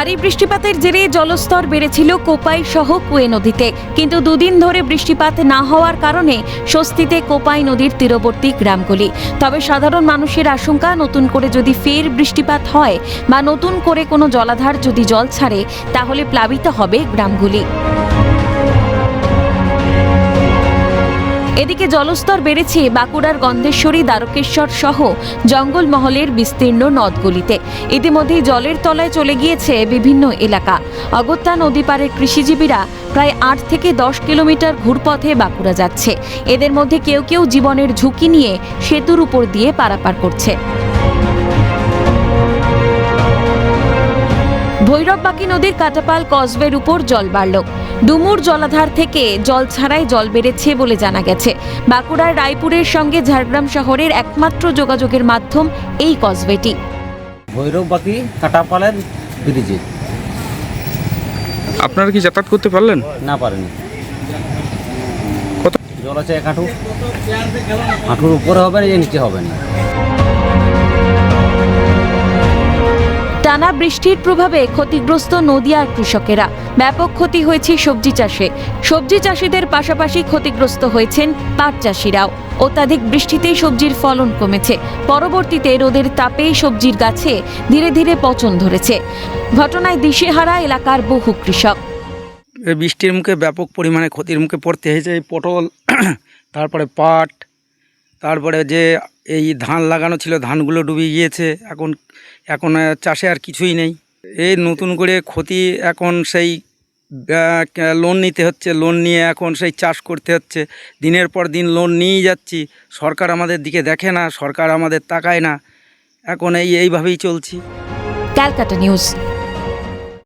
ভারী বৃষ্টিপাতের জেরে জলস্তর বেড়েছিল কোপাই সহ কুয়ে নদীতে, কিন্তু দুদিন ধরে বৃষ্টিপাত না হওয়ার কারণে স্বস্তিতে কোপাই নদীর তীরবর্তী গ্রামগুলি। তবে সাধারণ মানুষের আশঙ্কা, নতুন করে যদি ফের বৃষ্টিপাত হয় বা নতুন করে কোনো জলাধার যদি জল ছাড়ে তাহলে প্লাবিত হবে গ্রামগুলি। এদিকে জলস্তর বেড়েছে বাঁকুড়ার গন্ধেশ্বরী, দ্বারকেশ্বর সহ জঙ্গলমহলের বিস্তীর্ণ নদগুলিতে। ইতিমধ্যেই জলের তলায় চলে গিয়েছে বিভিন্ন এলাকা। অগত্যা নদী পাড়ের কৃষিজীবীরা প্রায় 8 থেকে 10 কিলোমিটার ঘুরপথে বাঁকুড়া যাচ্ছে। এদের মধ্যে কেউ কেউ জীবনের ঝুঁকি নিয়ে সেতুর উপর দিয়ে পারাপার করছে। ভৈরববাকি নদীর কাটাপাল কজওয়ের উপর জল বাড়ল। ডুমুর জলাধার থেকে জল ছাড়াই জল বেড়েছে বলে জানা গেছে। বাঁকুড়ার রায়পুরের সঙ্গে ঝাড়গ্রাম শহরের একমাত্র যোগাযোগের মাধ্যম এই কজওয়েটি। ভৈরববাকি কাটাপালের ব্রিজে। আপনারা কি যাতায়াত করতে পারলেন? না পারেনি। কত জল আছে 1 হাঁটু, হাঁটুর উপরে হবে না, নিচে হবে না। টানা বৃষ্টির প্রভাবে ক্ষতিগ্রস্ত নদিয়ার কৃষকেরা। ব্যাপক ক্ষতি হয়েছে সবজি চাষে। সবজি চাষিদের পাশাপাশি ক্ষতিগ্রস্ত হয়েছেন পাট চাষিরাও। অত্যাধিক বৃষ্টিতে সবজির ফলন কমেছে। পরবর্তীতে রোদের তাপে সবজির গাছে ধীরে ধীরে পচন ধরেছে। ঘটনায় দিশেহারা এলাকার বহু কৃষক। এই বৃষ্টির মুখে ব্যাপক পরিমাণে ক্ষতির মুখে পড়তে হয়েছে। এই পটল, তারপরে পাট, তারপরে যে এই ধান লাগানো ছিল ধানগুলো ডুবে গিয়েছে। এখন চাষে আর কিছুই নেই। এই নতুন করে ক্ষতি, এখন সেই লোন নিতে হচ্ছে। লোন নিয়ে এখন সেই চাষ করতে হচ্ছে। দিনের পর দিন লোন নিয়েই যাচ্ছি। সরকার আমাদের দিকে দেখে না, সরকার আমাদের তাকায় না। এখন এইভাবেই চলছি। ক্যালকাটা নিউজ।